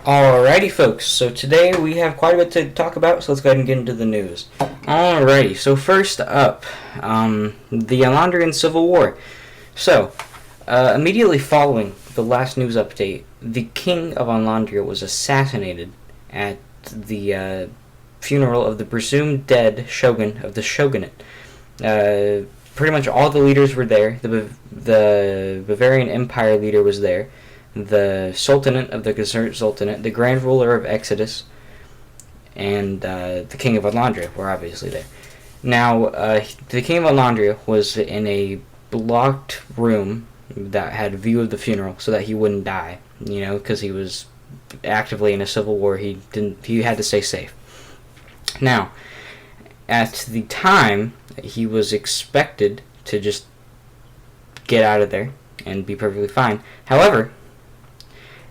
Alrighty, folks, so today we have quite a bit to talk about, so let's go ahead and get into the news. Alrighty, so first up, the Alondrian Civil War. So, immediately following the last news update, the king of Alondria was assassinated at the funeral of the presumed dead shogun of the shogunate. Pretty much all the leaders were there. The Bavarian Empire leader was there. The Sultanate of the Gazert Sultanate, the Grand Ruler of Exodus, and the King of Alondria were obviously there. Now, the King of Alondria was in a blocked room that had a view of the funeral so that he wouldn't die, because he was actively in a civil war. He had to stay safe. Now, at the time, he was expected to just get out of there and be perfectly fine. However,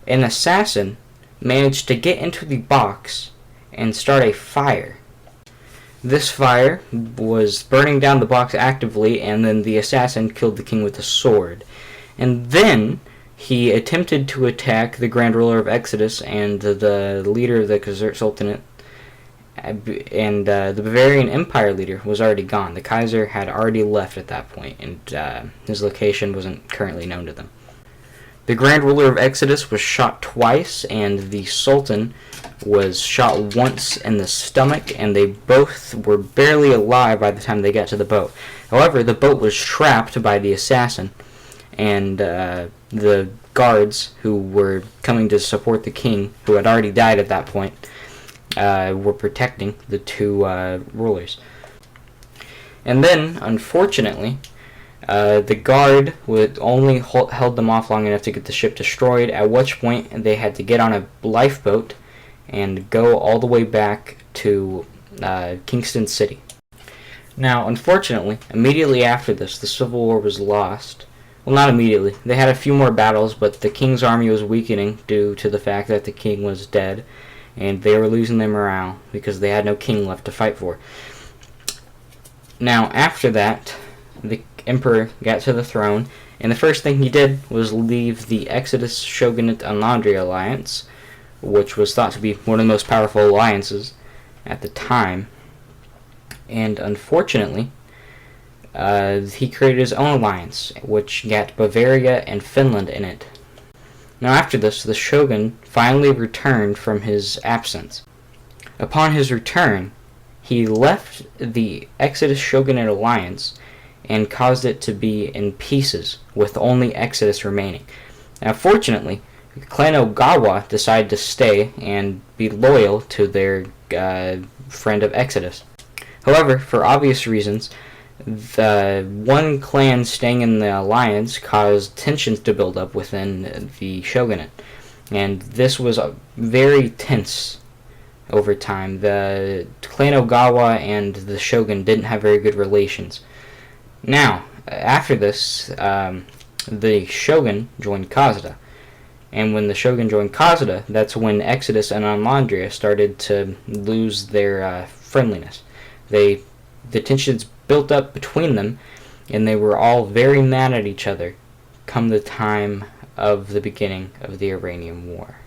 an assassin managed to get into the box and start a fire. This fire was burning down the box actively, and then the assassin killed the king with a sword. And then he attempted to attack the Grand Ruler of Exodus and the leader of the Gazert Sultanate, and the Bavarian Empire leader was already gone. The Kaiser had already left at that point, and his location wasn't currently known to them. The Grand Ruler of Exodus was shot twice, and the Sultan was shot once in the stomach, and they both were barely alive by the time they got to the boat. However, the boat was trapped by the assassin, and the guards who were coming to support the king, who had already died at that point, were protecting the two rulers. And then, unfortunately, the guard would only held them off long enough to get the ship destroyed, at which point they had to get on a lifeboat and go all the way back to Kingston City. Now, unfortunately, immediately after this, the Civil War was lost. Well, not immediately. They had a few more battles, but the king's army was weakening due to the fact that the king was dead, and they were losing their morale because they had no king left to fight for. Now, after that, the emperor got to the throne, and the first thing he did was leave the Exodus Shogunate Alondria alliance, which was thought to be one of the most powerful alliances at the time. And unfortunately, he created his own alliance, which got Bavaria and Finland in it. Now after this, the shogun finally returned from his absence. Upon his return, he left the Exodus Shogunate alliance and caused it to be in pieces, with only Exodus remaining. Now fortunately, Clan Ogawa decided to stay and be loyal to their friend of Exodus. However, for obvious reasons, the one clan staying in the alliance caused tensions to build up within the shogunate, and this was very tense over time. The Clan Ogawa and the shogun didn't have very good relations. Now, after this, the shogun joined Kazeda, and when the shogun joined Kazeda, that's when Exodus and Alondria started to lose their friendliness. The tensions built up between them, and they were all very mad at each other come the time of the beginning of the Iranian War.